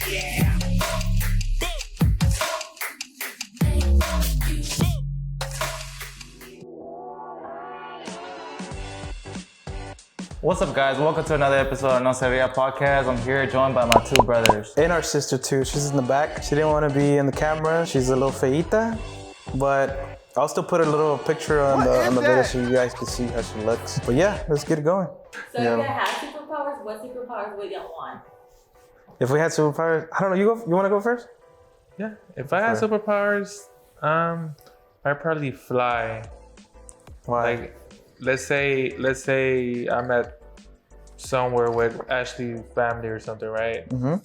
What's up, guys? Welcome to another episode of No Sabía Podcast. I'm here joined by my two brothers. And our sister too. She's in the back. She didn't want to be in the camera. She's a little feita, but I'll still put a little picture on the video so you guys can see how she looks. But yeah, let's get it going. So if you had superpowers, what superpowers would y'all want? If we had superpowers, I don't know. You want to go first? Yeah. If I had superpowers, I'd probably fly. Why? Like, let's say I'm at somewhere with Ashley's family or something, right? Mm-hmm.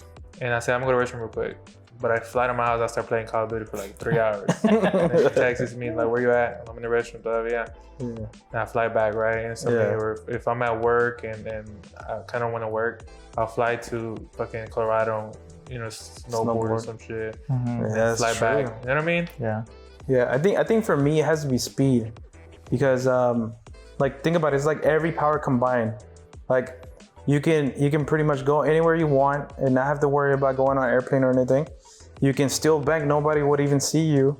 And I say I'm gonna go to the restroom real quick, but I fly to my house. I start playing Call of Duty for like 3 hours. And then she texts me like, "Where you at?" I'm in the restroom. Blah, blah, blah. And I fly back, right? And something. Or if I'm at work and I kind of want to work, I'll fly to fucking Colorado, snowboard or some shit. Mm-hmm. Yeah, fly true. back. You know what I mean? Yeah. Yeah, I think for me it has to be speed, because like think about it, it's like every power combined. Like you can pretty much go anywhere you want and not have to worry about going on an airplane or anything. You can still bank, nobody would even see you.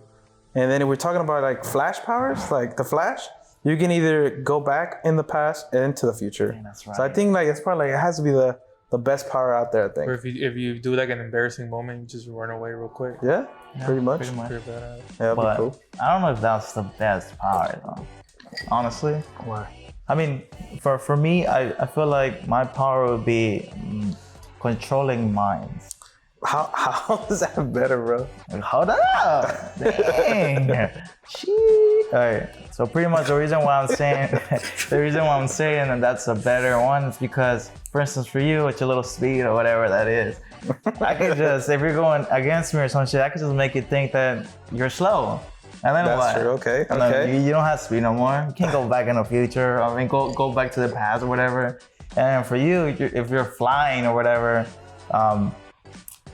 And then if we're talking about like flash powers, like the Flash, you can either go back in the past and to the future. Yeah, that's right. So I think like it's probably like, it has to be the best power out there, I think. Or if you do like an embarrassing moment, you just run away real quick. Yeah, pretty much. Pretty badass. Yeah, that'd be But cool. I don't know if that's the best power, though. Honestly. Why? I mean, for me, I feel like my power would be controlling minds. How is that better, bro? Like, hold up! Dang! Shit! Alright, so pretty much the reason why I'm saying that that's a better one is because, for instance, for you, with your little speed or whatever that is, I could just, if you're going against me or some shit, I could just make you think that you're slow. And then That's what? true. Okay. And then you don't have speed no more. You can't go back in the future. I mean, go back to the past or whatever. And for you, if you're flying or whatever,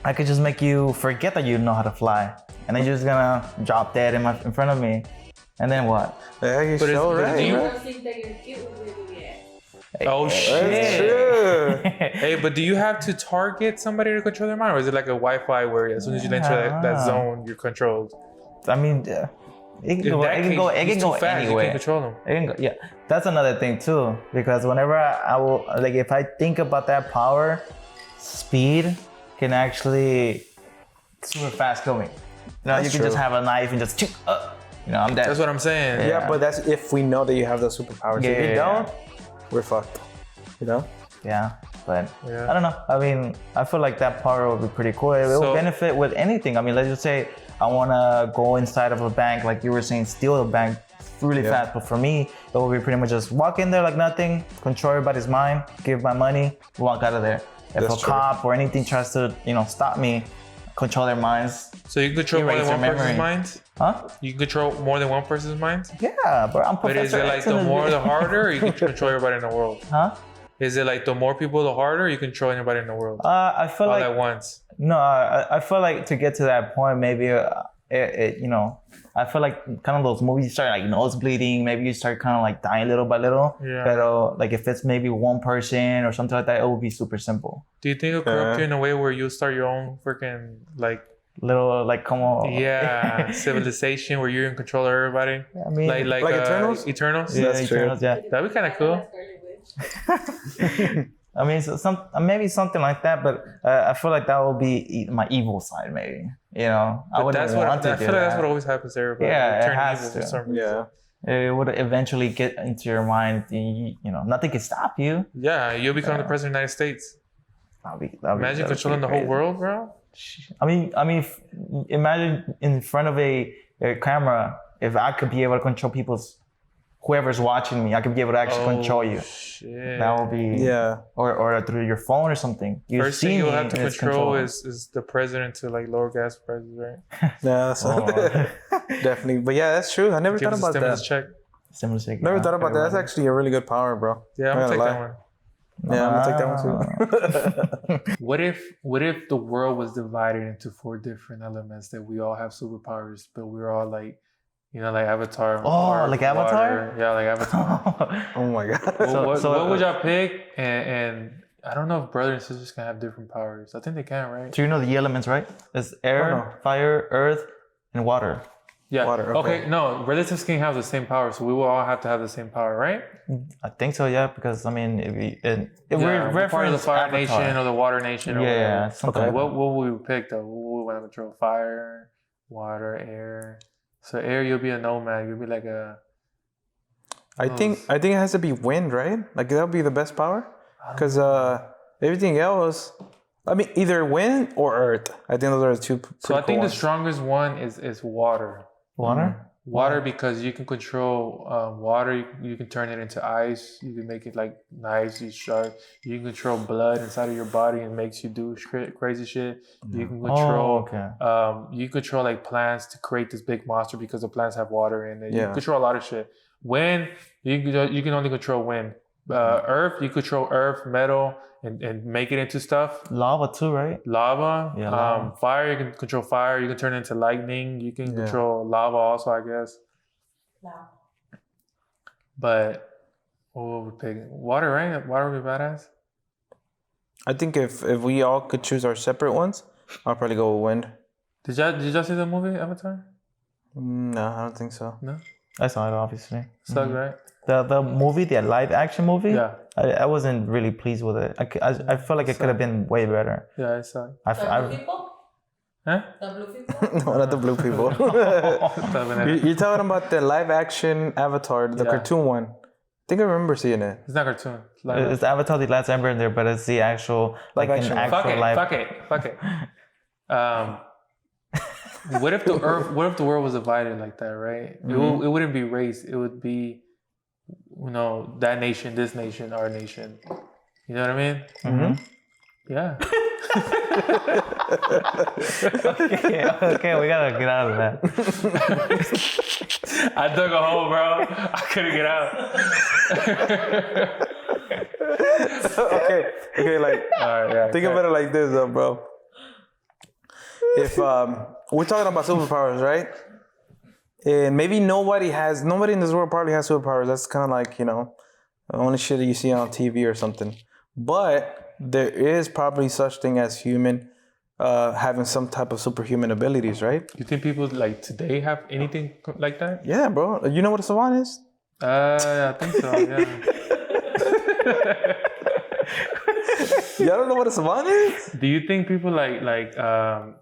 I could just make you forget that you know how to fly, and then you're just gonna drop dead in front of me, and then what? Yeah, you But so it's- right. do you- I don't think that you're cute with it. Oh That's shit! true. Hey, but do you have to target somebody to control their mind, or is it like a Wi-Fi where as soon as you enter that zone, you're controlled? I mean, it can go fast, anywhere. you can control them. It can go, yeah, that's another thing too, because whenever I will, like, if I think about that power, speed can actually super fast kill me. That's you can true. just have a knife and just I'm dead. That's what I'm saying. Yeah, but that's if we know that you have those superpowers. If you don't, we're fucked. You know? Yeah, but Yeah. I don't know. I mean, I feel like that power would be pretty cool. It will benefit with anything. I mean, let's just say I want to go inside of a bank, like you were saying, steal a bank really fast. But for me, it will be pretty much just walk in there like nothing, control everybody's mind, give my money, walk out of there. If That's a cop or anything tries to, stop me, control their minds. So you can control more Erase than one their person's memory. mind? Huh? You can control more than one person's mind? Yeah, but I'm But is Professor it like X in the this more the video. harder, or you can control everybody in the world? Huh? Is it like the more people the harder, or you control anybody in the world? I feel All like at once. No, I feel like to get to that point, maybe I feel like kind of those movies you start like nose bleeding, maybe you start kind of like dying little by little. Yeah. But like if it's maybe one person or something like that, it would be super simple. Do you think it'll corrupt you in a way where you start your own freaking like Little like como civilization where you're in control of everybody? I mean, Like Eternals? Eternals? yeah, That's true. Eternals, yeah. That'd be kind of cool. I mean, so maybe something like that, but I feel like that will be my evil side, maybe. I But wouldn't that's what want to I do feel like that's that. what always happens to everybody. Yeah, You it turn has evil for to. some reason. Yeah. It would eventually get into your mind. Nothing can stop you. Yeah, you'll become the president of the United States. Imagine controlling the whole world, bro. I mean, imagine in front of a camera, if I could be able to control whoever's watching me, I could be able to actually control you. Shit. That will be, or through your phone or something. You First see thing you'll me have to and it's control is the president to like lower gas prices, right? Yeah, definitely. But yeah, that's true. I never Give thought us a about stimulus that. check. Stimulus check. Never thought about that. That's actually a really good power, bro. Yeah, I'm Not gonna take gonna that lie. one. Yeah, I'm gonna take that one too. What if the world was divided into 4 different elements that we all have superpowers, but we're all like, like Avatar. Oh, like Avatar? Water. Yeah, like Avatar. Oh my god. What would y'all pick? And I don't know if brothers and sisters can have different powers. I think they can, right? So you know the elements, right? It's air, Oh, no. fire, earth, and water. Yeah. Water, okay. No, relatives can have the same power, so we will all have to have the same power, right? I think so, yeah. Because I mean, if Yeah, we're we're part of the fire Avatar. nation or the water nation. Or Yeah, whatever. something Okay. like that. What would we pick though? What would we want to control? Fire, water, air. So air, you'll be a nomad. You'll be like a. I think it has to be wind, right? Like that would be the best power, because everything else, I mean, either wind or earth. I think those are the two. So I think the ones. strongest one is water. Water. Water, because you can control water. You can turn it into ice. You can make it like nice, sharp. You can control blood inside of your body and makes you do crazy shit. You can control. okay. You control like plants to create this big monster because the plants have water in it. You Yeah. can control a lot of shit. Wind, you can only control wind. Earth, you control earth, metal, and make it into stuff. Lava too, right? Lava, Yeah, lava. fire, you can control fire. You can turn it into lightning. You can Yeah. control lava also, I guess. No. But what would we pick? Water, right? Water would be badass. I think if we all could choose our separate ones, I'll probably go with wind. Did y'all see the movie Avatar? No, I don't think so. No, I saw it, obviously. sucked, right? The movie, the live action movie. Yeah, I wasn't really pleased with it. I feel like it could have been way better. yeah, it sucked. The blue people? Huh? The blue people? No, not the blue people. You're talking about the live action Avatar, the Yeah. cartoon one. I think I remember seeing it. It's not cartoon. It's live It's Avatar: The Last Airbender, but it's the actual like Live an action. actual live. Fuck it. What if the earth? What if the world was divided like that? Right? It wouldn't be race. It would be, that nation, this nation, our nation. You know what I mean? Mhm. Yeah. Okay, we gotta get out of that. I dug a hole, bro. I couldn't get out. Okay, like All right, yeah. think about it like this, though, bro. If we're talking about superpowers, right? And maybe nobody in this world probably has superpowers. That's kind of like, the only shit that you see on TV or something. But there is probably such thing as human having some type of superhuman abilities, right? You think people like today have anything like that? Yeah, bro. You know what a savant is? I think so. Yeah. Y'all don't know what a savant is? Do you think people like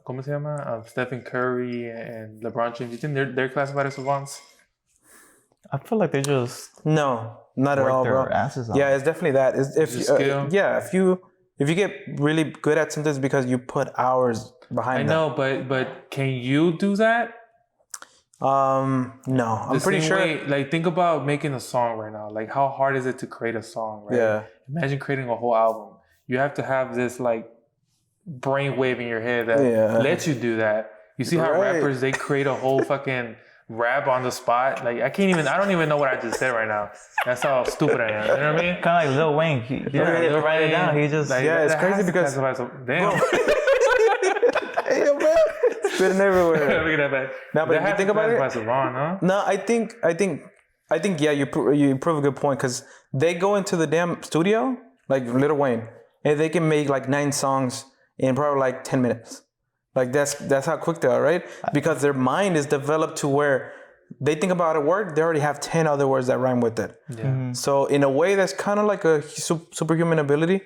¿cómo se llama? Stephen Curry and LeBron James? Do you think they're classified as savants? I feel like they just No, not at work all, their bro. asses off. Yeah, it's definitely that. If It's a skill. if you get really good at something, it's because you put hours behind I know, but can you do that? No, I'm The pretty same sure. way, like, think about making a song right now. Like, how hard is it to create a song, right? Yeah. Imagine creating a whole album. You have to have this, like, brainwave in your head that lets you do that. You see how Right. rappers, they create a whole fucking rap on the spot? Like, I don't even know what I just said right now. That's how stupid I am. You know what I mean? kind of like Lil Wayne. He didn't write it down. He just Like, Yeah, it's that crazy has to because- classify some- damn. Hey, yo, man. Spitting everywhere. Look at that, man. No, but if you think about it- classify Savant, huh? No, I think, yeah, you prove a good point, because they go into the damn studio, like Lil Wayne, and they can make like 9 songs in probably like 10 minutes. Like that's how quick they are, right? Because their mind is developed to where they think about a word, they already have 10 other words that rhyme with it. Yeah. So in a way, that's kind of like a superhuman ability,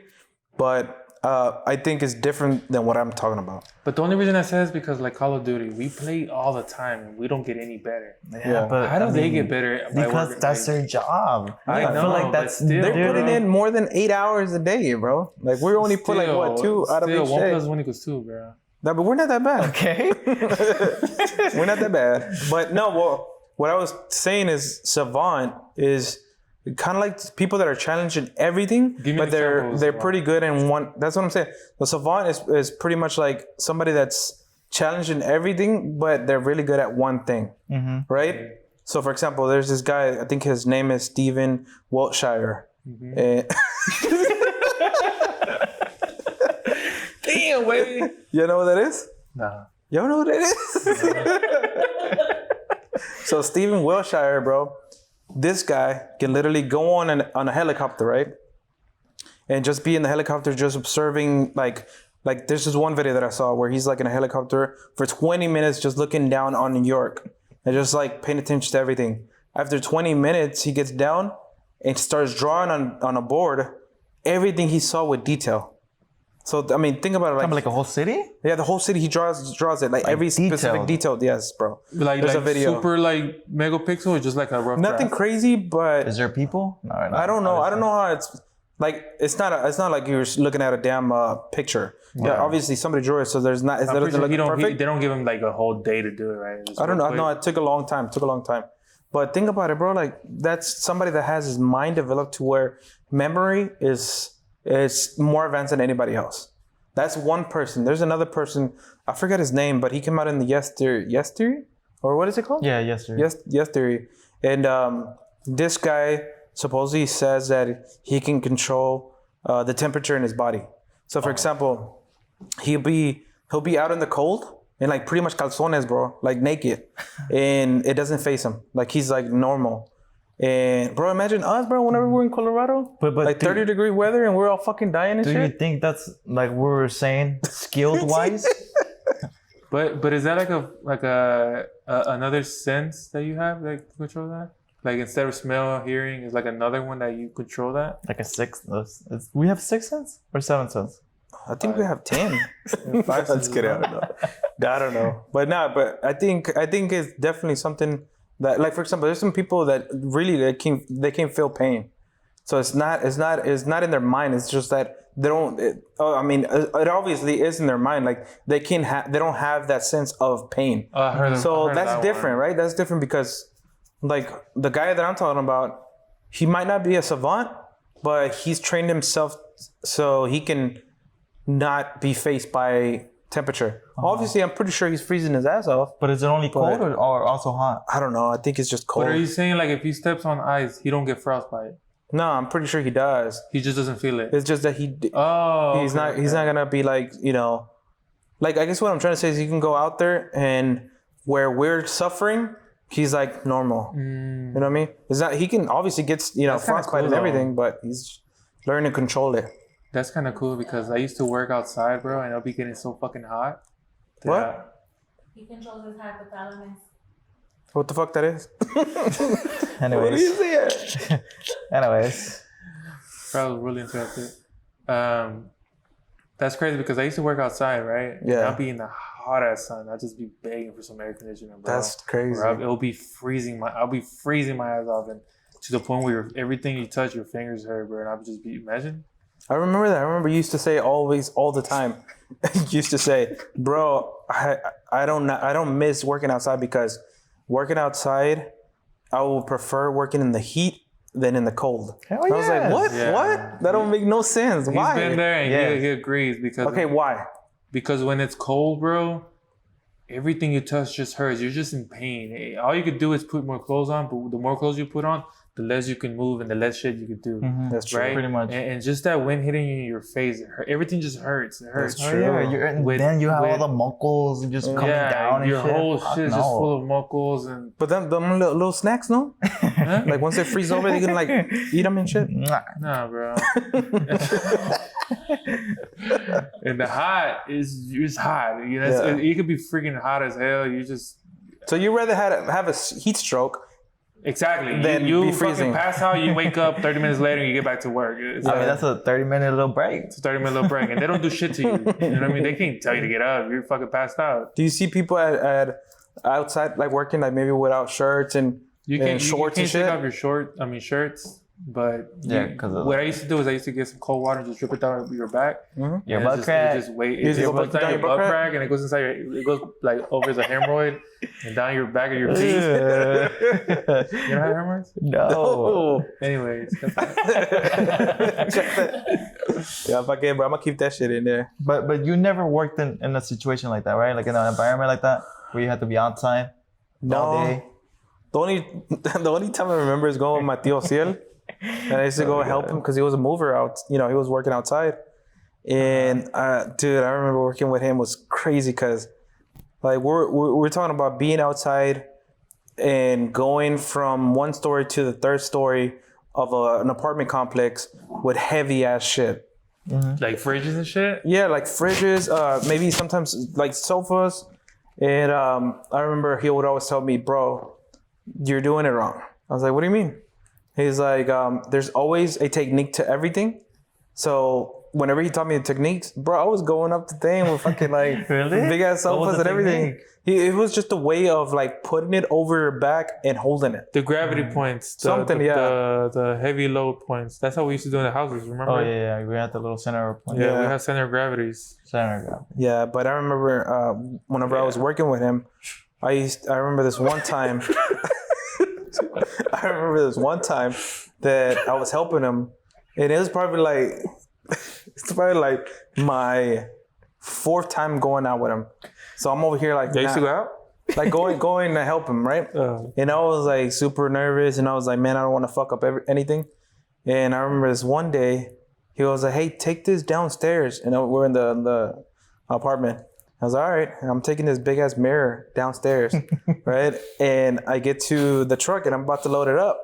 but I think it's different than what I'm talking about. But the only reason I say is because, like, Call of Duty, we play all the time and we don't get any better. yeah. But How do I they mean, get better? by Because working, that's like- their job. I feel know, like but that's still, They're putting their- in more than 8 hours a day, bro. Like we only put like what, 2 out of each 1 day. plus 1 equals 2, bro. No, but we're not that bad. Okay. We're not that bad. But no, well, what I was saying is savant is kind of like people that are challenging everything, Give me but an example of they're savant. pretty good in one. That's what I'm saying. The savant is pretty much like somebody that's challenging everything, but they're really good at one thing, right? So, for example, there's this guy. I think his name is Stephen Wiltshire. And Damn, baby. you know what that is? Nah. You don't know what it is? So Stephen Wiltshire, bro, this guy can literally go on a helicopter, right? and just be in the helicopter, just observing like there's this one video that I saw where he's like in a helicopter for 20 minutes, just looking down on New York and just like paying attention to everything. After 20 minutes, he gets down and starts drawing on a board everything he saw with detail. So I mean, think about it, Like a whole city? yeah, the whole city he draws it like every specific detail. Yes, bro. Like There's a video. super like megapixel or just like a rough Nothing draft? crazy, but Is there people? No, I don't know. I don't know how it's like. It's not like you're looking at a damn picture. Yeah, obviously somebody drew it, so there's not. It I'm doesn't pretty sure look perfect. they don't give him like a whole day to do it, right? Just I don't real know. quick. No, it took a long time. But think about it, bro. Like that's somebody that has his mind developed to where memory is more advanced than anybody else. That's one person. There's another person. I forget his name, but he came out in the Yes Theory, or what is it called? Yeah, yes, sir. Yes Theory. And this guy supposedly says that he can control the temperature in his body. So, for example, he'll be out in the cold and like pretty much calzones, bro, like naked, and it doesn't faze him. Like he's like normal. And bro, imagine us, bro, whenever we're in Colorado, But like 30-degree weather, and we're all fucking dying and Do you shit. think that's like we were saying, skilled wise? But is that like a another sense that you have like to control that? Like instead of smell, hearing is like another one that you control that? Like a sixth? We have 6 cents or 7 cents? I think we have 10. 5 cents. Get out. I don't know. But I think it's definitely something that, like, for example, there's some people that really they can feel pain. So it's not in their mind. It's just that they don't. It obviously is in their mind. Like they don't have that sense of pain. I heard That's that different, one. right? That's different because, like, the guy that I'm talking about, he might not be a savant, but he's trained himself so he can not be faced by temperature. Obviously, I'm pretty sure he's freezing his ass off. But is it only cold or also hot? I don't know. I think it's just cold. But are you saying like if he steps on ice, he don't get frostbite? No, I'm pretty sure he does. He just doesn't feel it. It's just that he's not gonna be like, like, I guess what I'm trying to say is he can go out there and where we're suffering, he's like normal. You know what I mean? It's not, he can obviously get frostbite cool, and though. everything, but he's learning to control it. That's kind of cool because I used to work outside, bro, and I'll be getting so fucking hot. What? He controls his hypothalamus. What the fuck that is? Anyways. What is it? Anyways. Probably really interested. That's crazy because I used to work outside, right? Yeah. And I'll be in the hot ass sun. I'll just be begging for some air conditioning, bro. That's crazy. I'll be freezing my ass off, and to the point where everything you touch, your fingers hurt, bro. And I'll just be, imagine. I remember that. I remember you used to say always, all the time. You used to say, bro, I don't miss working outside because working outside, I will prefer working in the heat than in the cold. Hell I was like, yes. what? Yeah. What? That don't make no sense. Why? He's been there and Yeah. he agrees because Okay, why? because when it's cold, bro, everything you touch just hurts. You're just in pain. All you could do is put more clothes on, but the more clothes you put on, the less you can move and the less shit you could do. That's true. Right? Pretty much. And just that wind hitting you in your face, it hurt. Everything just hurts. It hurts. That's Oh, true. yeah, then you have all the muckles just coming down and your shit. whole Fuck shit is no. just full of muckles and But then the little snacks, no? Like once they freeze over, you can like eat them and shit. nah, bro. And the hot is hot. You know, Yeah. it could be freaking hot as hell. You just So you rather have a heat stroke. exactly. Then You be fucking freezing. pass out. You wake up 30 minutes later and you get back to work. It's I mean, that's a 30-minute little break. a 30-minute little break, and they don't do shit to you. You know what I mean? They can't tell you to get up. You're fucking passed out. Do you see people at outside like working like maybe without shirts and shorts and take shit? off your shirts. But Yeah, 'cause of what the- I used to do is I used to get some cold water and just drip it down your back. Your And butt it crack. just wait. You It just just go goes down your butt crack and it goes inside it goes like over the hemorrhoid and down your back of your teeth. You don't have hemorrhoids? No. Oh. Anyways. Yeah, if I can, but I'm gonna keep that shit in there. But you never worked in a situation like that, right? Like in an environment like that where you had to be outside all day. The only time I remember is going with my tío Ciel. And I used to go help him because he was a mover out. He was working outside. And dude, I remember working with him was crazy because like we're talking about being outside and going from one story to the third story an apartment complex with heavy ass shit. Like fridges and shit. Yeah, like fridges, maybe sometimes like sofas. And I remember he would always tell me, bro, you're doing it wrong. I was like, what do you mean? He's like, there's always a technique to everything. So whenever he taught me the techniques, bro, I was going up the thing with fucking like Really? big ass What was sofas the and everything. technique? It was just a way of like putting it over your back and holding it. The gravity points. The heavy load points. That's how we used to do in the houses, remember? Oh yeah. We had the little center point. Yeah, we have center of gravities. Center gravity. Yeah, but I remember whenever I was working with him, I remember this one time. I remember this one time that I was helping him, and it was probably like my fourth time going out with him. So I'm over here like They used to go out? like going to help him, right? And I was like super nervous, and I was like, man, I don't want to fuck up anything. And I remember this one day, he was like, hey, take this downstairs, and we're in the apartment. I was like, all right, I'm taking this big ass mirror downstairs, right? And I get to the truck and I'm about to load it up,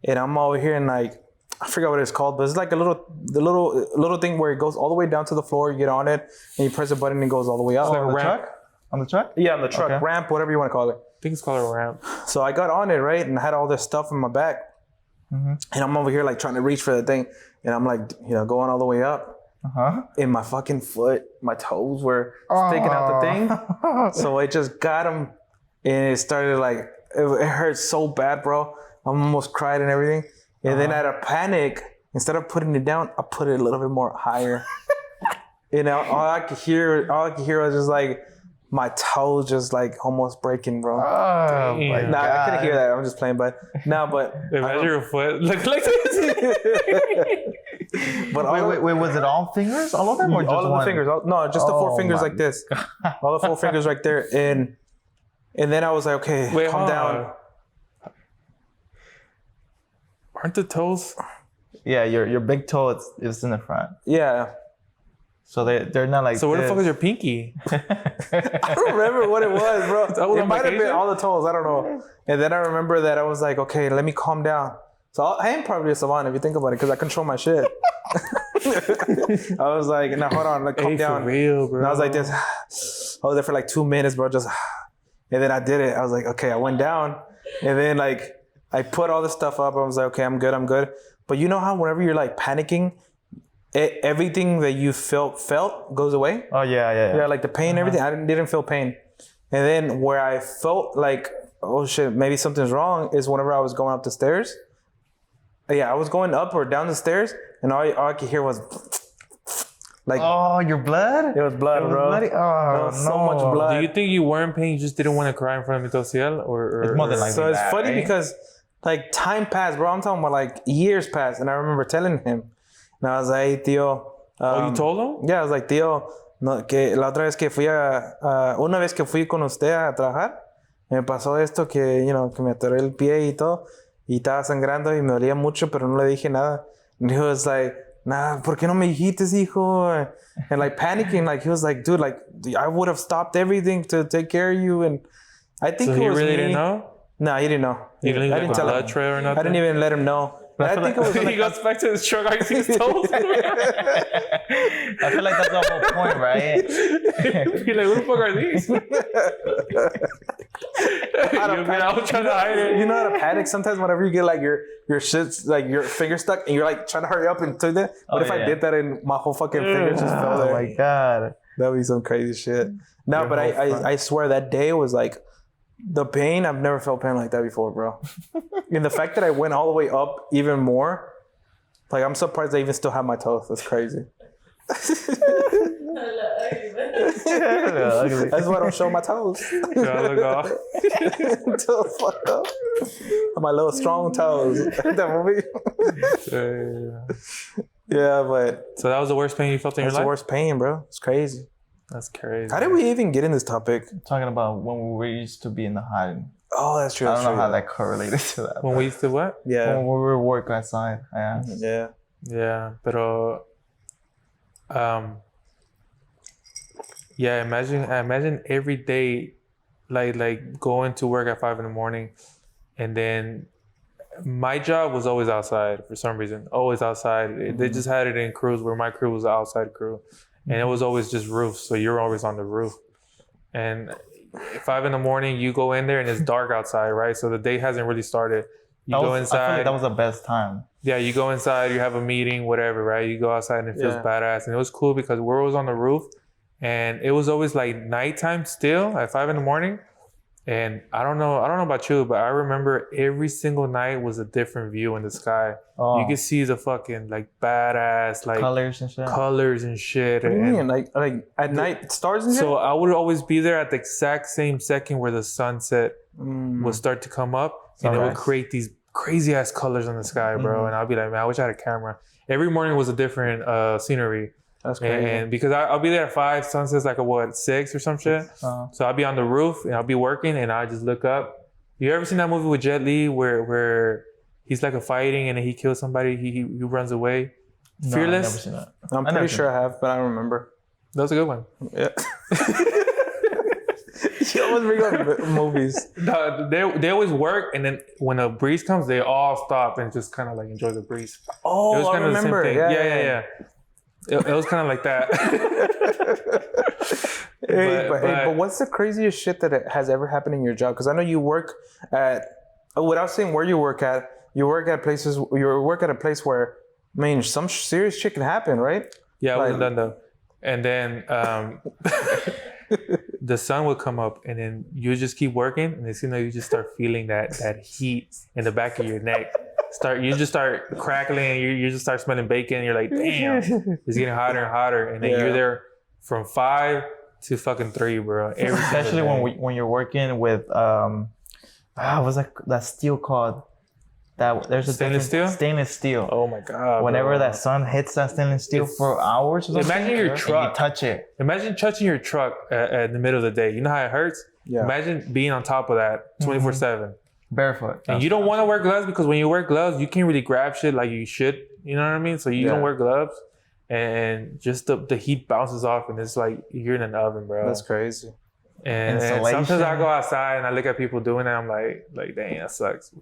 and I'm over here and like, I forgot what it's called, but it's like the little thing where it goes all the way down to the floor. You get on it and you press a button and it goes all the way up. Like a On the ramp. truck? On the truck? Yeah, on the truck, Okay. ramp, whatever you want to call it. I think it's called a ramp. So I got on it, right? And I had all this stuff in my back. And I'm over here like trying to reach for the thing. And I'm like, going all the way up. And my fucking foot, my toes were sticking out the thing. So I just got him, and it started like, it hurt so bad, bro. I almost cried and everything. And then out of panic, instead of putting it down, I put it a little bit more higher. All I could hear was just like my toes just like almost breaking, bro. Oh my Damn. Nah, I God. couldn't hear that. I'm just playing, but Imagine your foot look like this. But Wait, was it all fingers? All of them or just all of one? the fingers. No, just the Oh four fingers my like this. All the four fingers right there. And then I was like, okay, Wait, calm hold down. on. Aren't the toes? Yeah, your big toe is in the front. Yeah. So they're not like So where the this. fuck is your pinky? I don't remember what it was, bro. was It on might have been vacation? all the toes. I don't know. And then I remember that I was like, okay, let me calm down. So I am probably a savant if you think about it, because I control my shit. I was like, now hold on, like, calm Hey, down. for real, bro. And I was like this. I was there for like 2 minutes, bro. Just, and then I did it. I was like, okay, I went down, and then like I put all this stuff up. I was like, okay, I'm good. But you know how whenever you're like panicking, everything that you felt goes away. Oh yeah. Yeah, like the pain, everything. I didn't feel pain. And then where I felt like, oh shit, maybe something's wrong is whenever I was going up the stairs. Yeah, I was going up or down the stairs, and all I could hear was like, Oh, your blood? it was blood, It was bro. bloody? Oh, There was so no. much blood. Do you think you were in pain? You just didn't want to cry in front of Mitociel? Or It's more than like So it's that, funny right? because like time passed, bro. I'm talking about like years passed, and I remember telling him, and I was like, hey, tío. Oh, you told him? Yeah, I was like, tío, no, que la otra vez que fui una vez que fui con usted a trabajar, me pasó esto que, que me atoré el pie y todo, y estaba sangrando y me dolía mucho, pero no le dije nada. And he was like, nah, ¿por qué no me dijiste, hijo? And like panicking, like he was like, dude, like I would have stopped everything to take care of you. And I think So it he was really me. didn't know? No, he didn't know. You didn't I leave didn't like a tell blood him. trail or nothing? I didn't even let him know. But I think it was he like, goes back to his truck, I see his toes. I feel like that's the whole point, right? You're like, who the fuck are these? You've been out trying to hide it. you know how to panic sometimes whenever you get like your shit's like your finger stuck and you're like trying to hurry up and do that. What if I yeah. did that and my whole fucking finger just fell Oh there? my God. That would be some crazy shit. No, Your but whole front. I swear that day was like the pain. I've never felt pain like that before, bro. And the fact that I went all the way up even more, like I'm surprised I even still have my toes. That's crazy. Ugly. That's why I don't show my toes. Yeah, look off. Until fucked up. My little strong toes. That movie. Yeah, but So that was the worst pain you felt in that's your the life? worst pain, bro. It's crazy. That's crazy. How did we even get in this topic? Talking about when we were used to be in the hot. Oh, that's true. I That's don't know true. how that correlated to that. When we used to what? Yeah. When we were work outside. Yeah. Yeah. Yeah, pero yeah, imagine every day like going to work at 5 a.m. and then My job was always outside for some reason. Always outside. They just had it in crews where my crew was an outside crew, and it was always just roofs. So you're always on the roof. And 5 a.m, you go in there and it's dark outside, right? So the day hasn't really started. You go inside. I feel like that was the best time. Yeah, you go inside, you have a meeting, whatever, right? You go outside and it feels badass. And it was cool because we're always on the roof and it was always like nighttime still at 5 a.m. And I don't know about you, but I remember every single night was a different view in the sky. Oh. You could see the fucking like badass like colors and shit. What do you mean? Like at night, stars and shit? So I would always be there at the exact same second where the sunset would start to come up. And it would create these crazy ass colors in the sky, bro. And I'll be like, man, I wish I had a camera. Every morning was a different scenery. That's crazy. And because I'll be there at 5, sunset's like at 6 or some shit. So I'll be on the roof and I'll be working and I just look up. You ever seen that movie with Jet Li where he's like fighting and then he kills somebody, he runs away? No, Fearless? I've never seen that. I'm pretty sure I have, but I don't remember. That was a good one. Yeah. You always bring up movies. No, they always work, and then when a breeze comes, they all stop and just kind of like enjoy the breeze. Oh, it was kind I of remember. The same thing. Yeah. It was kind of like that. But what's the craziest shit that has ever happened in your job? Because I know you work at, without saying where you work at places. You work at a place where, I mean, some serious shit can happen, right? Yeah, I wasn't done though. And then the sun would come up, and then you just keep working, and it seems like you just start feeling that heat in the back of your neck. You just start crackling, you just start smelling bacon, and you're like, damn, it's getting hotter and hotter. And then you're there from 5 to fucking 3, bro. Especially when you're working with what's that steel called? There's a stainless steel. Stainless steel. Oh my god! Whenever bro. that sun hits that stainless steel for hours, or something, imagine your truck. You touch it. Imagine touching your truck at the middle of the day. You know how it hurts. Yeah. Imagine being on top of that 24/7. Barefoot. And you don't want to wear gloves because when you wear gloves, you can't really grab shit like you should. You know what I mean? So you don't wear gloves, and just the heat bounces off, and it's like you're in an oven, bro. That's crazy. And sometimes I go outside and I look at people doing that. I'm like, dang, that sucks.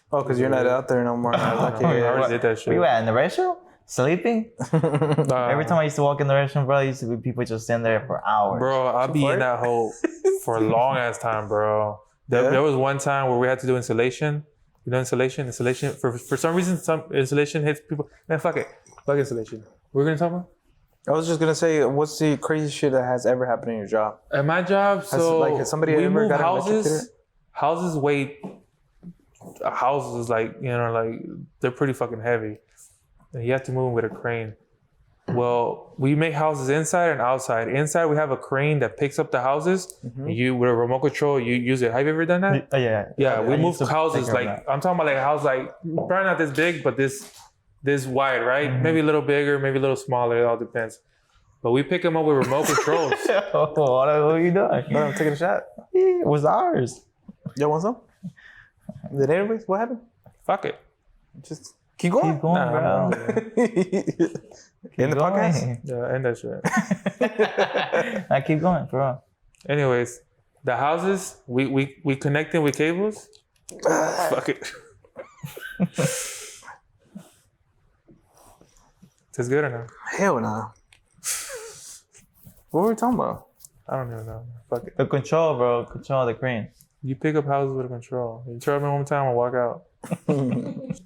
Oh, because you're not out there no more. I already did that shit. Were you at in the restroom? Sleeping? Every time I used to walk in the restroom, bro, used to be people just standing there for hours. Bro, I'll be in that hole for a long ass time, bro. There was one time where we had to do insulation. You know insulation? Insulation, for some reason, some insulation hits people. Man, fuck it. Fuck insulation. We're going to talk about? I was just going to say, what's the crazy shit that has ever happened in your job? At my job, has somebody we ever move got houses? Houses weigh... Houses, like, you know, like, they're pretty fucking heavy. And you have to move them with a crane. Well, we make houses inside and outside. Inside, we have a crane that picks up the houses. And you, with a remote control, you use it. Have you ever done that? Yeah, we move houses. Like, I'm talking about like a house, like, probably not this big, but this wide, right? Maybe a little bigger, maybe a little smaller. It all depends. But we pick them up with remote controls. What are you doing? No, I'm taking a shot. It was ours. Y'all want some? Did anyways? What happened? Fuck it. Just keep going. Keep going, bro. In the podcast? Yeah, end that shit. I keep going, bro. Anyways, the houses, we connect them with cables. Fuck it. Is good or not? Hell no. What were we talking about? I don't even know. Fuck it. The control, bro. Control the crane. You pick up houses with a control. You try me one time and walk out.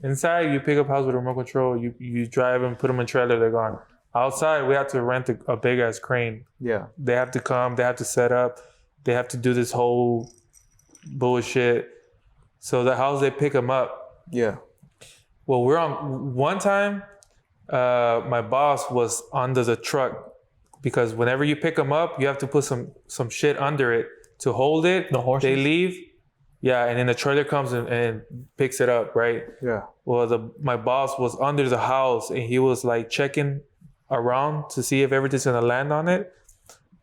Inside, you pick up houses with a remote control. You drive them, put them in a trailer, they're gone. Outside, we have to rent a big ass crane. Yeah. They have to come. They have to set up. They have to do this whole bullshit. So the house, they pick them up. Yeah. Well, we're on one time. My boss was under the truck because whenever you pick them up, you have to put some shit under it to hold it. The horses? They leave. Yeah, and then the trailer comes and picks it up, right? Yeah. Well, my boss was under the house and he was like checking around to see if everything's gonna land on it.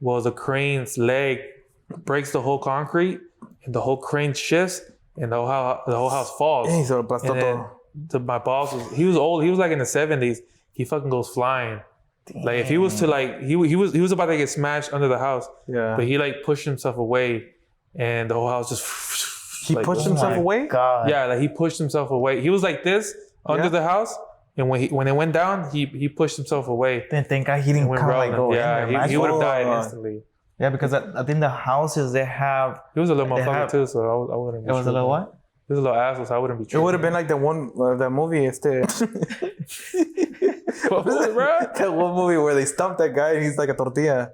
Well, the crane's leg breaks the whole concrete and the whole crane shifts and the whole house falls. And then my boss he was old. He was like in the 70s. He fucking goes flying. Damn. Like if he was to like he was about to get smashed under the house. Yeah. But he like pushed himself away, and the whole house just He pushed himself away? God. Yeah, like he pushed himself away. He was like this under the house, and when it went down, he pushed himself away. Then thank God he didn't Went kind of like rolling. go Yeah, in there. he would have died Oh. instantly. Yeah, because I think the houses they have. He was a little They motherfucker have- too, so I wouldn't. Be It was a little what? He was a little asshole, so I wouldn't be. It would have been like that one, that movie. What was it, bro? That one movie where they stomp that guy and he's like a tortilla.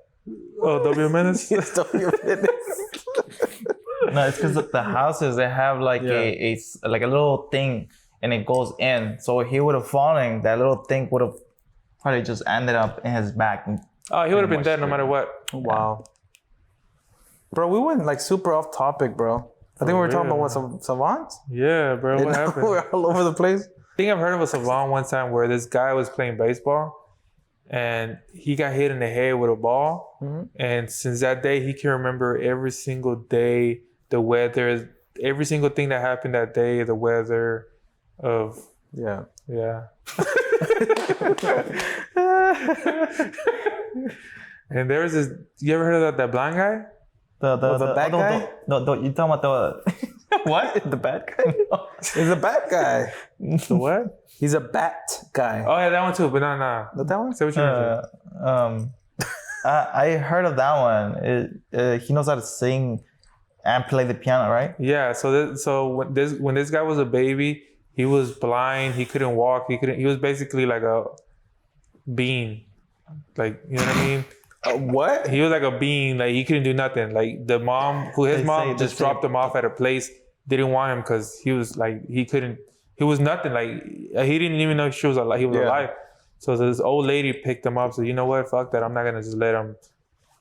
Oh, W Menace. Stomp your fitness. No, it's because the houses they have like a like a little thing and it goes in. So he would have fallen. That little thing would have probably just ended up in his back. Oh, he would have been dead no matter what. Wow. Bro, we went like super off topic, bro. I think we were talking about what, savants? Yeah, bro. What happened? We're all over the place. I think I've heard of a savant one time where this guy was playing baseball and he got hit in the head with a ball. And since that day, he can remember every single day, the weather, every single thing that happened that day, the weather of, Yeah. And there was this, you ever heard of that blind guy? The bad guy? No, you talking about the what? The bad guy? No. He's a bat guy. The what? He's a bat guy. Oh yeah, that one too, but no. Not that one? Say what you mean. I heard of that one. He knows how to sing and play the piano, right? Yeah, so when this guy was a baby, he was blind, he couldn't walk, he was basically like a being. Like, you know what I mean? What? He was like a being, like he couldn't do nothing. Like his mom just dropped him off at a place, didn't want him because he was like, he was nothing. Like he didn't even know he was alive. So this old lady picked him up. So you know what? Fuck that. I'm not gonna just let him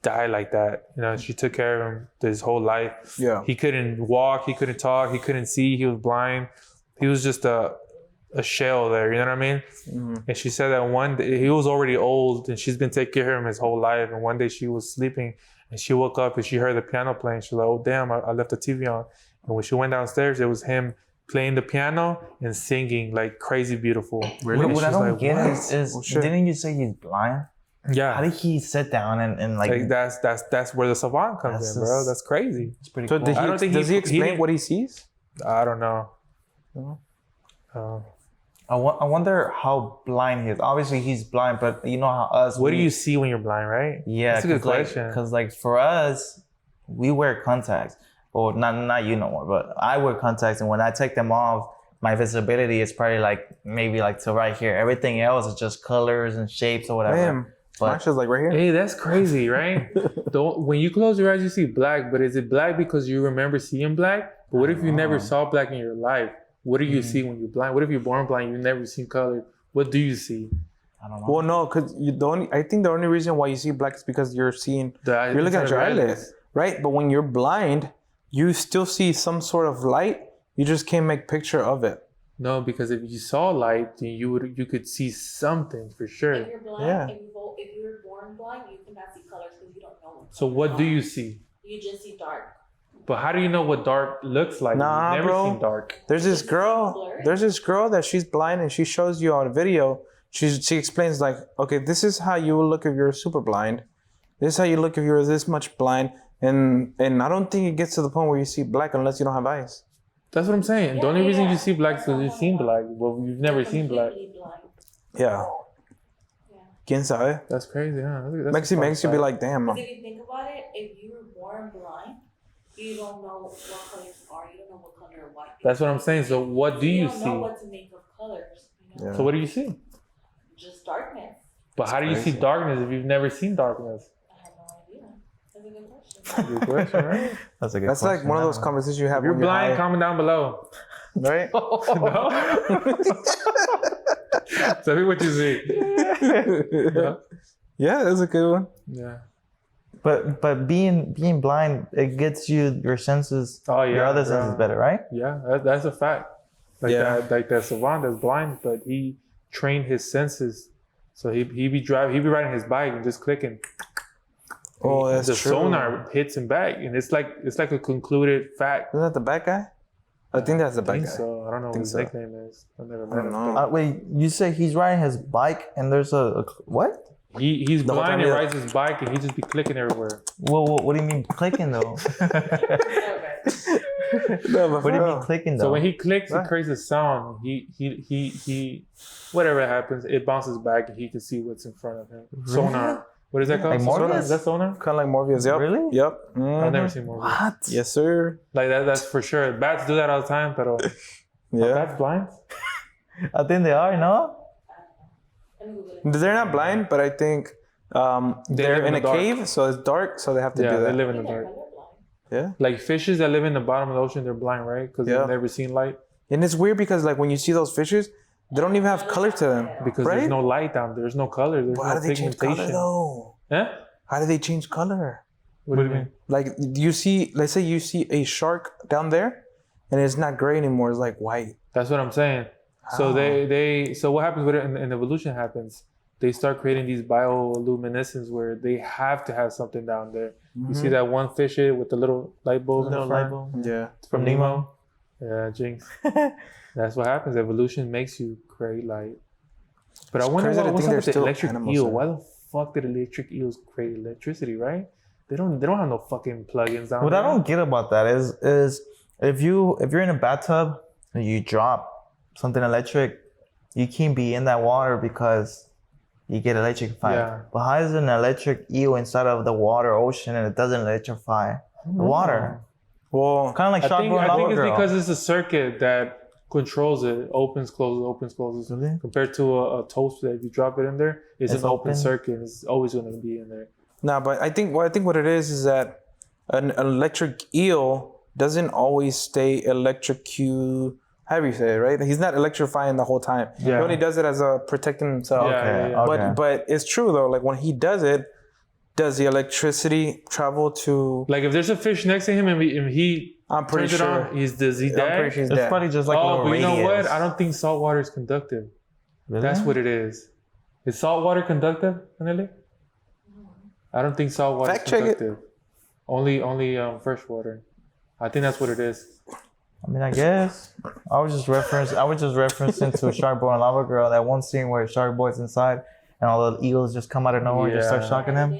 die like that. You know, she took care of him his whole life. Yeah. He couldn't walk, he couldn't talk, he couldn't see, he was blind. He was just a shell there, you know what I mean? Mm-hmm. And she said that one day, he was already old and she's been taking care of him his whole life. And one day she was sleeping and she woke up and she heard the piano playing. She's like, oh damn, I left the TV on. And when she went downstairs, it was him playing the piano and singing like crazy beautiful. Really? What I don't get is Oh, shit. didn't you say he's blind? Yeah. How did he sit down and like that's where the savant comes in, bro. That's crazy. it's pretty So cool. does he explain what he sees? I don't know. No. I wonder how blind he is. Obviously he's blind, but you know how us. What do you see when you're blind, right? Yeah, that's a good question. Because like for us, we wear contacts. Or not you no more, but I wear contacts, and when I take them off, my visibility is probably like maybe like to right here. Everything else is just colors and shapes or whatever. Damn. Mine is like right here. Hey, that's crazy, right? When you close your eyes, you see black, but is it black because you remember seeing black? But what if you never saw black in your life? What do you see when you're blind? What if you're born blind, you've never seen color? What do you see? I don't know. Well, no, because I think the only reason why you see black is because you're looking at your eyelids, right? But when you're blind, you still see some sort of light. You just can't make picture of it. No, because if you saw light, then you could see something for sure. If you're blind, Yeah. if you were born blind, you cannot see colors because you don't know. So what do you see? You just see dark. But how do you know what dark looks like? Nah, You've never bro. seen dark. There's this girl. blurry. There's this girl that she's blind and she shows you on a video. She explains like, okay, this is how you will look if you're super blind. This is how you look if you're this much blind. And I don't think it gets to the point where you see black unless you don't have eyes. That's what I'm saying. The only Yeah, reason yeah. you see black is because you've seen black. Well, you've never seen black. Completely blind. Yeah. Yeah. ¿Quién sabe? That's crazy, huh? That's a Makes you be fun like, damn. Because if you think about it, if you were born blind, you don't know what colors are. You don't know what color white. That's what I'm saying. So what do you don't know see? what to make of colors. You know? Yeah. So what do you see? Just darkness. But how do you see crazy. darkness if you've never seen darkness? I have no idea. That's a good question. Good question, right? That's a good That's like question. one of those conversations you have If you're when you're blind, high, comment down below. right? No? Tell me what you see. Yeah. Yeah, that's a good one. Yeah. But being blind, it gets you your senses, Oh, yeah, your other yeah. senses better, right? Yeah, that's a fact. Like that savant that's blind, but he trained his senses. So he be riding his bike and just clicking. Oh, that's the true. sonar hits him back, and it's like a concluded fact. Isn't that the bad guy? I think that's the I bad think guy. so. I don't know what Think his so. nickname is. I've never met don't him. know. Wait, you say he's riding his bike and there's a what? He's The whole blind time and he- rides his bike, and he just be clicking everywhere. What do you mean clicking though? No, but What do you for mean real. clicking though? So when he clicks, Right. it creates a sound. He whatever happens, it bounces back and he can see what's in front of him. Sonar. What is that called? Like Sonar? Morpheus? Is that sonar? Kind of like Morpheus. Yep. Really? Yep. I've Mhm. never seen more. What? Yes, sir. Like that's for sure. Bats do that all the time, but Yeah. bats blind? I think they are, no? Let me Google it. They're not blind, but I think they're live in in a the dark. cave, so it's dark, so they have to Yeah, do they that. live in I the think they're dark. colorblind. Yeah. Like fishes that live in the bottom of the ocean, they're blind, right? Because Yeah. they've never seen light. And it's weird because like when you see those fishes, they don't even have color to them. Because right? there's no light down there. There's no color. There's But how no do they change color pigmentation. though? Huh? How do they change color? What do you mean? Like you see, let's say you see a shark down there, and it's not gray anymore. It's like white. That's what I'm saying. So How? so what happens with it in evolution happens. They start creating these bioluminescence where they have to have something down there. You see that one fish with the little light bulb in the Little front? light bulb. Yeah. From Nemo. Yeah, Jinx. That's what happens. Evolution makes you create light. But I wonder crazy to what's think up with there's the still electric animals eel. there. Why the fuck did electric eels create electricity, right? They don't have no fucking plugins down What there. I don't get about that is if you're in a bathtub and you drop something electric, you can't be in that water because you get electrified. Yeah. But how is an electric eel inside of the water ocean and it doesn't electrify the water? Well, Kind of like I Shark think, Boy and I think Lava it's Girl. because it's a circuit that controls it. Opens, closes. Really? Compared to a toaster that if you drop it in there, it's It's an open open? circuit. It's always going to be in there. nah, but I think what it is that an electric eel doesn't always stay electrocute. How do you say it, right? He's not electrifying the whole time. He Yeah. only does it as a protecting himself. Yeah. Okay. But it's true though. Like when he does it, does the electricity travel to? Like if there's a fish next to him and he I'm pretty turns sure. it on, does he I'm die? pretty sure he's It's dead. probably just like a Oh, little but you know what? radius. I don't think salt water is conductive. Really? That's what it is. Is salt water conductive, Anneli? I don't think salt water Fact is check it. conductive. Only fresh water. I think that's what it is. I mean, I guess I was just referencing to Shark Boy and Lava Girl, that one scene where Shark Boy's inside and all the eels just come out of nowhere and just start Yeah. shocking him.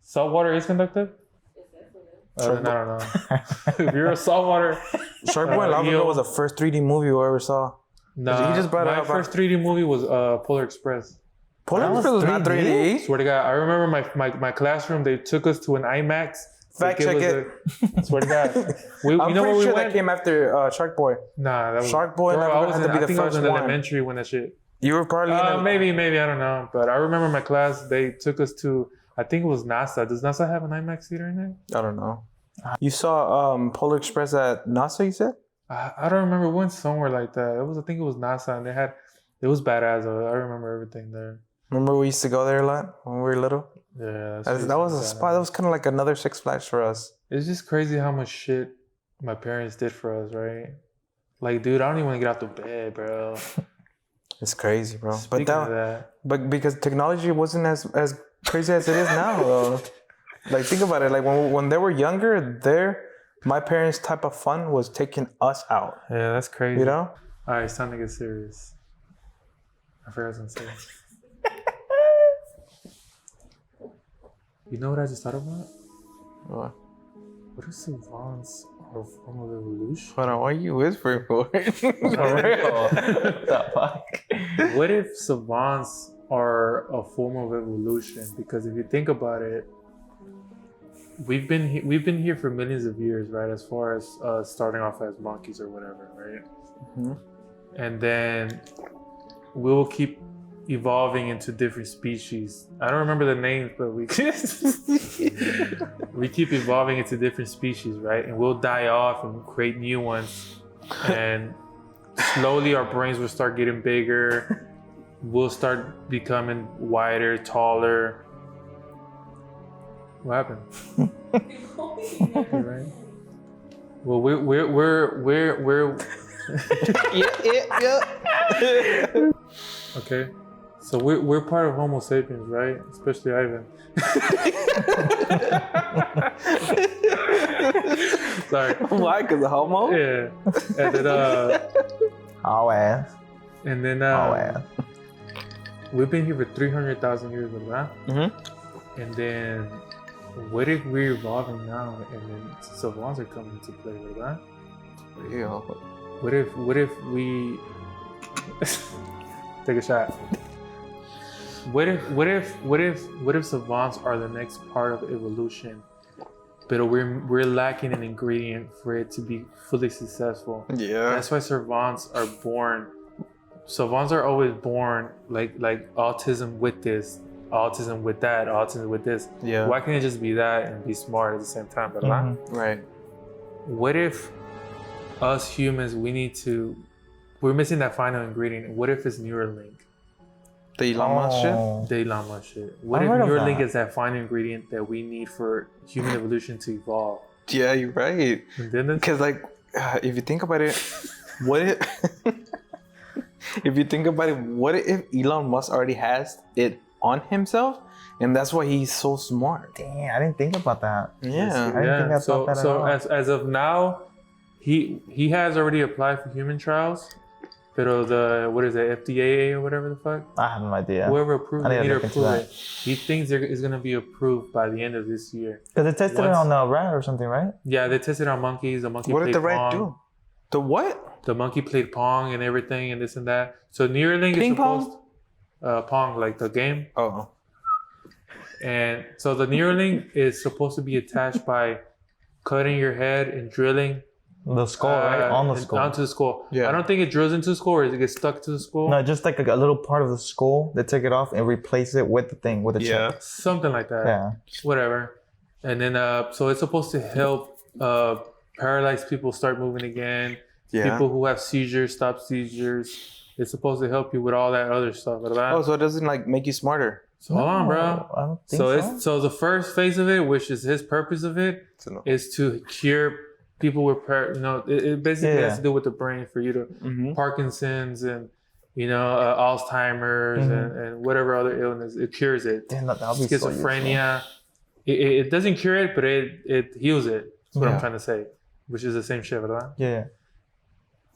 Salt water is conductive? Then I don't know. If you're a saltwater, Shark Boy and Lava eel- Girl was the first 3D movie we ever saw. nah. He just brought it my up, first 3D movie was Polar Express. Polar That was Express was not 3D? 3D. Swear to God, I remember my classroom. They took us to an IMAX. Fact They check gave us a- swear to God, I'm you know pretty where we sure went? that came after Shark Boy. Nah, that was Shark Boy and Bro, Lava I Girl was had in, to be I the think I was first in one. elementary when that shit. You were probably in a- Maybe I don't know. But I remember my class. They took us to. I think it was NASA. Does NASA have an IMAX theater in there? I don't know. You saw Polar Express at NASA, you said? I don't remember. We went somewhere like that. I think it was NASA, and it was badass. I remember everything there. Remember we used to go there a lot when we were little? Yeah, That was a spot. That was kind of like another Six Flags for us. It's just crazy how much shit my parents did for us, right? Like, dude, I don't even want to get out the bed, bro. It's crazy, bro. Speaking but of that, but because technology wasn't as crazy as it is now, though. Like think about it. Like when they were younger, my parents' type of fun was taking us out. yeah, that's crazy. You know? All right, it's time to get serious. I forgot what I was gonna say. You know what I just thought about? What? What if savants are a form of evolution? Hold on, why are you whispering for? The fuck? What if savants are a form of evolution? Because if you think about it, we've been here for millions of years, right? As far as starting off as monkeys or whatever, right? Mhm. And then we will keep evolving into different species. I don't remember the names, but we we keep evolving into different species, right? And we'll die off and create new ones. And slowly our brains will start getting bigger. We'll start becoming wider, taller. What happened? Right? Well, we're Yeah. okay. So we're part of Homo sapiens, right? Especially Ivan. Sorry. Why? Because of homo? Yeah. And then Oh, ass. and then Oh, ass. we've been here for 300,000 years, right? Mm-hmm. And then what if we're evolving now and then savants are coming into play, right? Real. What if we take a shot? What if savants are the next part of evolution, but we're lacking an ingredient for it to be fully successful? Yeah. That's why savants are born. Savants are always born like autism with this, autism with that, autism with this. Yeah. Why can't it just be that and be smart at the same time? But Right. what if us humans, we're missing that final ingredient? What if it's Neuralink? The Elon Musk shit? The Elon Musk shit. What I if heard of Neuralink that. is that final ingredient that we need for human evolution to evolve? Yeah, you're right. And then Because, like, if you think about it, what if... if you think about it, what if Elon Musk already has it on himself? And that's why he's so smart. Dang, I didn't think about that. Yeah. I didn't think so about that at so all. as of now, he has already applied for human trials. Pero what is it, FDA or whatever the fuck? I have no idea. Whoever approved I it, need to need to look into approve that. it. He thinks it's gonna be approved by the end of this year. Because they tested it Once- on the rat or something, right? Yeah, they tested on monkeys. The monkey What played did the rat Pong. do? The what? The monkey played Pong and everything and this and that. So Neuralink Ping is supposed Pong, like the game. Oh. And so the Neuralink is supposed to be attached by cutting your head and drilling The skull, right? On the skull. onto the skull. Yeah. I don't think it drills into the skull or it gets stuck to the skull. No, just like a little part of the skull. They take it off and replace it with the thing, with the chip. Something like that. Yeah. Whatever. And then so it's supposed to help paralyzed people start moving again. Yeah. People who have seizures stop seizures. It's supposed to help you with all that other stuff. Oh, so it doesn't, like, make you smarter? So hold on, bro. I don't think So so the first phase of it, which is his purpose of it, is to cure people with it basically Yeah. has to do with the brain for you to Mm-hmm. Parkinson's and Alzheimer's and whatever other illness. It cures it. Damn, that'll be so useful. Schizophrenia. It doesn't cure it, but it heals it. That's what Yeah. I'm trying to say, which is the same shit, right? Yeah.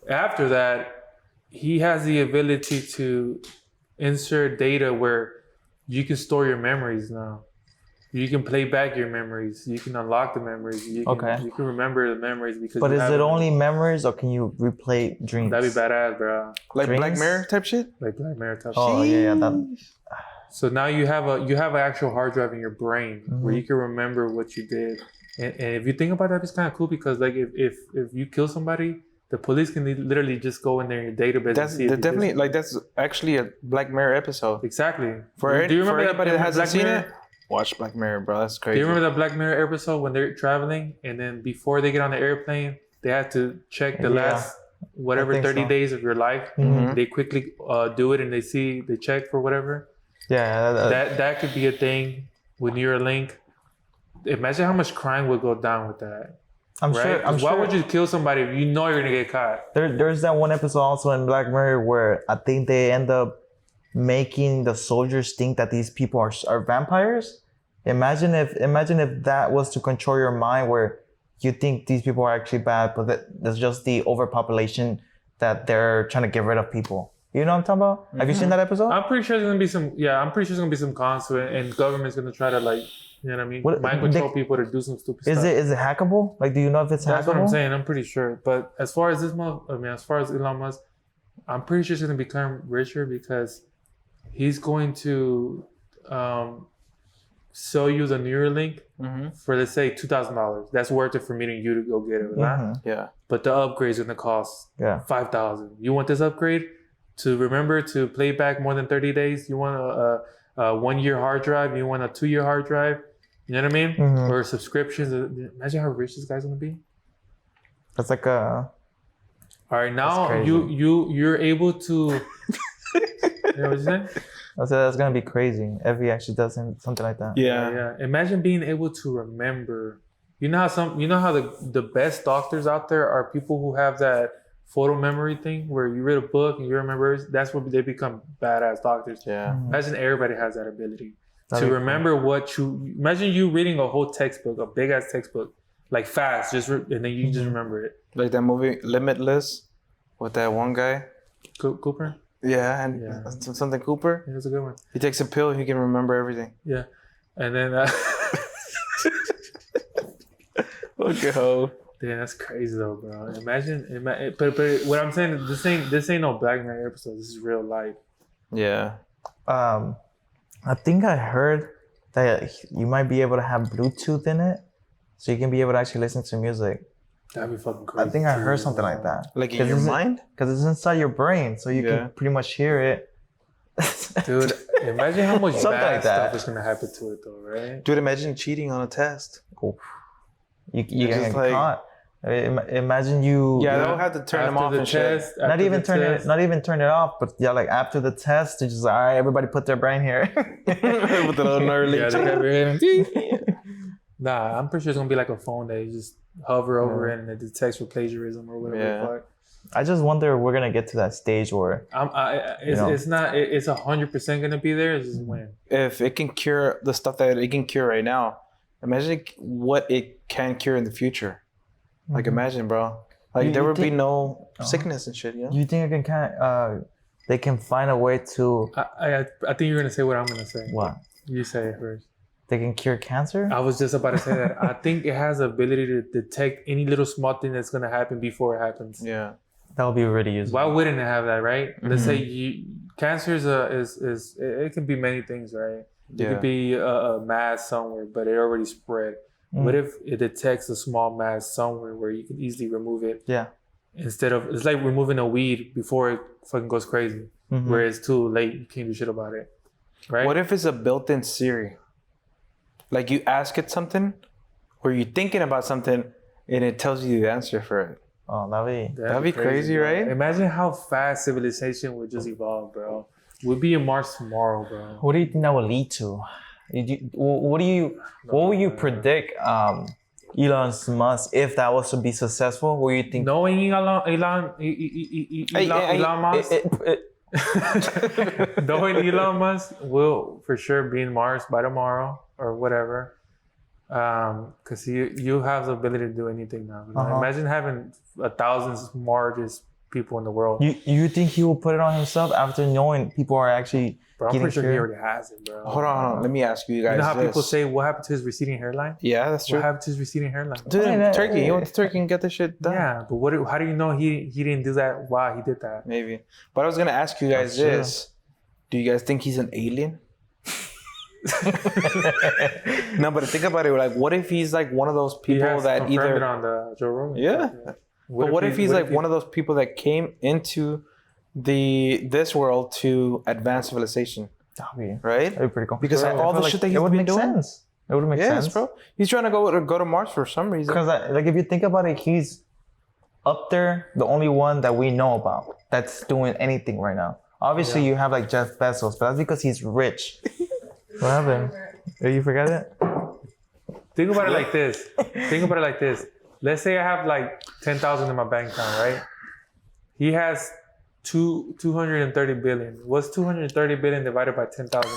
After that, he has the ability to insert data where you can store your memories now. You can play back your memories. You can unlock the memories. You can remember the memories because. But you is have it them. only memories or can you replay dreams? That'd be badass, bro. Like Dreams? Black Mirror type shit? Like Black Mirror type. Oh, yeah. That, So now you have an actual hard drive in your brain where Mhm. you can remember what you did. And if you think about that, it's kind of cool because like if you kill somebody, the police can literally just go in there in your database. That's and see if you did definitely, something. like, that's actually a Black Mirror episode. Exactly. For Do you remember anybody that hasn't Black seen Mirror? it, watch Black Mirror, bro. That's Do crazy. you remember that Black Mirror episode when they're traveling and then before they get on the airplane, they have to check the Yeah. last whatever I think 30 so. days of your life. Mhm. They quickly do it and they check for whatever. yeah. That could be a thing with Neuralink. Imagine how much crime would go down with that. I'm Right? sure. 'Cause why would you kill somebody if you know you're gonna get caught? There's that one episode also in Black Mirror where I think they end up making the soldiers think that these people are vampires. Imagine if that was to control your mind, where you think these people are actually bad, but that's just the overpopulation that they're trying to get rid of people. You know what I'm talking about? Have you seen that episode? I'm pretty sure there's gonna be some. Yeah, I'm pretty sure there's gonna be some cons to it, and government's gonna try to you know what I mean, What- mind control people to do some stupid Is stuff. it hackable? Like, do you know if it's That's hackable? what I'm saying. I'm pretty sure. But as far as as far as Elon Musk, I'm pretty sure he's gonna become richer because he's going to sell you the Neuralink for, let's say, $2,000. That's worth it for me and you to go get it, right? Mhm. Yeah. But the upgrade's gonna cost Yeah. $5,000. You want this upgrade to remember to play back more than 30 days? You want a 1 year hard drive? You want a 2 year hard drive? You know what I mean? Mhm. Or subscriptions. Imagine how rich this guy's gonna be. That's like a. All right, now That's crazy. you're able to. You know what I'm saying? That's gonna be crazy if he actually does something like that. Yeah. Yeah. Imagine being able to remember. You know how the best doctors out there are people who have that photo memory thing where you read a book and you remember. That's where they become badass doctors. Yeah. Mhm. Imagine everybody has that ability That'd to be remember what you. Imagine you reading a whole textbook, a big ass textbook, like fast, and then you just remember it. Like that movie Limitless with that one guy. Cooper. Yeah, and Yeah. something Cooper. Yeah, that's a good one. He takes a pill, he can remember everything. Yeah, and then Okay, ho. Yeah, that's crazy though, bro. Imagine, but what I'm saying is this ain't no Black Mirror episode. This is real life. Yeah. I think I heard that you might be able to have Bluetooth in it, so you can be able to actually listen to music. That'd be fucking crazy. I think I heard something like that. Like in your mind? Because it's inside your brain, so you can pretty much hear it. Dude, imagine how much Something bad like that. stuff is gonna happen to it though, right? Dude, imagine cheating on a test. You It's get just like- caught. Imagine you. Yeah, they'll have to turn them After off the and shit. test, Not after even the turn test. it. Not even turn it off. But yeah, like after the test, it's just all right. Everybody put their brain here. With the little Neuralink. Yeah, they got your head. Nah, I'm pretty sure it's gonna be like a phone that you just hover over it and it detects for plagiarism or whatever Yeah. the fuck. I just wonder if we're gonna get to that stage where It's not. It's 100% gonna be there. It's just when. If it can cure the stuff that it can cure right now, imagine what it can cure in the future. Like, imagine, bro. Like, there would be no sickness and shit, you know? you think it can they can find a way to I think you're gonna say what I'm gonna say. what? You say it first. They can cure cancer? I was just about to say that. I think it has the ability to detect any little small thing that's gonna happen before it happens. Yeah. That would be really useful. Why wouldn't it have that, right? Let's Mhm. say cancer is it can be many things, right? It Yeah. could be a mass somewhere, but it already spread. What if it detects a small mass somewhere where you can easily remove it? Yeah. Instead of, it's like removing a weed before it fucking goes crazy, Mhm. where it's too late, you can't do shit about it, right? What if it's a built-in Siri? Like, you ask it something, or you're thinking about something, and it tells you the answer for it. Oh, That'd be crazy, bro. right? Imagine how fast civilization would just evolve, bro. We'd be in Mars tomorrow, bro. what do you think that will lead to? What would you predict Elon Musk, if that was to be successful, what do you think? Knowing Elon Musk, knowing Elon Musk will for sure be in Mars by tomorrow or whatever. Because you have the ability to do anything now. Imagine having 1,000 smartest people in the world. You think he will put it on himself after knowing people are actually Bro, I'm getting pretty sure he cured? already has it, bro. Hold on. Let me ask you guys. You know how this. people say, what happened to his receding hairline? Yeah, that's true. What happened to his receding hairline? Dude, I mean, Turkey. He went to Turkey and get this shit done. Yeah, but how do you know he didn't do that while he did that? Maybe. But I was going to ask you guys That's true. this. Do you guys think he's an alien? No, but think about it. Like, what if he's like one of those He people has that confirmed either... it on the Joe Rogan. Yeah. But what if he's like one of those people that came into this world to advance civilization, right? That'd be pretty cool. Because I all feel the shit that he's it would been make doing. sense. It would make Yes, sense, bro. He's trying to go to Mars for some reason. Because like if you think about it, he's up there, the only one that we know about that's doing anything right now. Obviously, you have like Jeff Bezos, but that's because he's rich. What happened? Oh, you forgot it? Think about it like this. Let's say I have like 10,000 in my bank account, right? He has 230 billion. What's 230 billion divided by 10,000?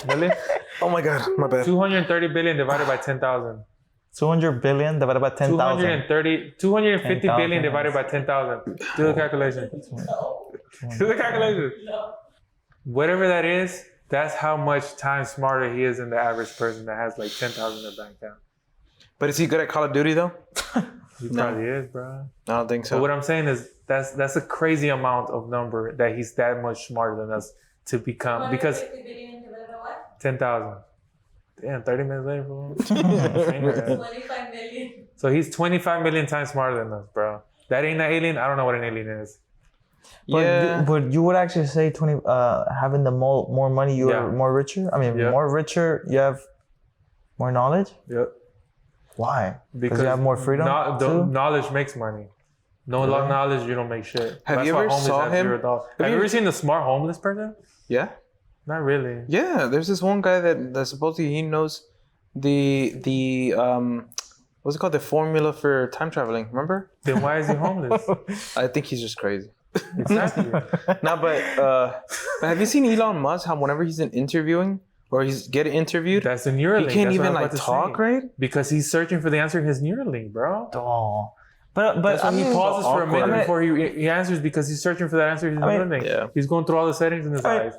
Really? Oh my God, my bad. 230 billion divided by 10,000. 200 billion divided by 10,000. 250 billion 10,000. divided by 10,000. Do the calculation. Do the calculation. No. Whatever that is, that's how much time smarter he is than the average person that has like 10,000 in their bank account. But is he good at Call of Duty though? He probably is, bro. I don't think so. But what I'm saying is that's a crazy amount of number that he's that much smarter than us to become, because 150 billion divided by what? 10,000. Damn, 30 minutes later, bro. 25 million. So he's 25 million times smarter than us, bro. That ain't an alien. I don't know what an alien is. But you would actually say having the more money, you are more richer? I mean, more richer, you have more knowledge? Yep. Why? Because you have more freedom too? Knowledge makes money. No knowledge, you don't make shit. Have you ever saw him? Have you ever seen the smart homeless person? Yeah. Not really. Yeah, there's this one guy that supposedly he knows the what's it called, the formula for time traveling. Remember? Then why is he homeless? I think he's just crazy. Exactly. No, but have you seen Elon Musk? How whenever he's interviewing or he's getting interviewed, That's the Neuralink. he can't That's what even I was like about to talk, say. right? Because he's searching for the answer in his Neuralink, bro. Oh. But That's why he pauses for a minute I mean- before he answers, because he's searching for that answer in his Neuralink. yeah. He's going through all the settings in his eyes.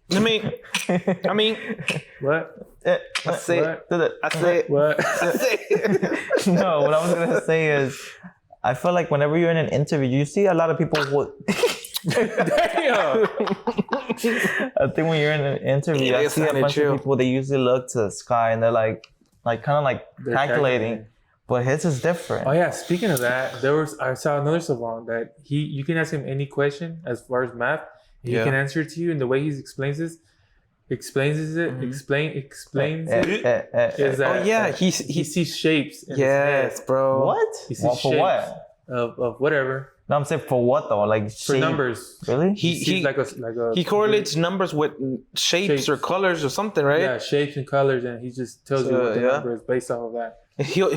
Let me I mean, What? I say it. What? I say it. What? I say it. No, what I was gonna say is, I feel like whenever you're in an interview, you see a lot of people who. Damn. I think when you're in an interview, Yeah, I it's see a kinda bunch true. of people. They usually look to the sky and they're like kind of like They're calculating. But his is different. Oh yeah, speaking of that, I saw another savant that you can ask him any question as far as math, and he can answer it to you, and the way he explains it, is that he he sees shapes. In his yes, head bro. What? He sees Well, for shapes what? of whatever. No, I'm saying for what though? Like For shape? numbers. Really? He sees like a He correlates numbers with shapes or colors or something, right? Yeah, shapes and colors, and he just tells you what the number is based off of that. He'll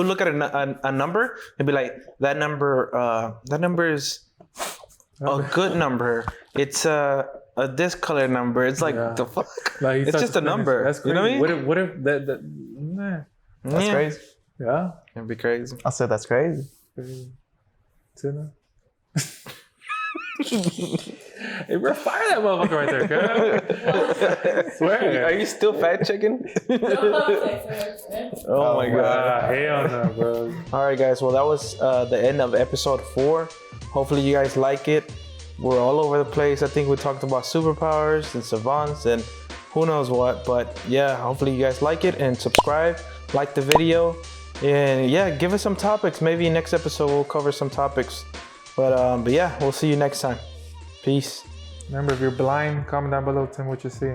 look at a number and be like, that number is a good number. It's a this color number. It's like the fuck. Like, he it's starts just a explaining- number. That's crazy. You know what I mean? What if that nah. That's crazy. Yeah. It'd be crazy. I said that's crazy. Tina? Hey, bro, fire that motherfucker right there, cuz. Swear. Are you still fact checking? Oh my god. Hell no, bro. All right, guys. Well, that was the end of episode 4. Hopefully, you guys like it. We're all over the place. I think we talked about superpowers and savants and who knows what. But yeah, hopefully you guys like it and subscribe, like the video, and yeah, give us some topics. Maybe next episode we'll cover some topics. But yeah, we'll see you next time. Peace. Remember, if you're blind, comment down below, tell me what you see.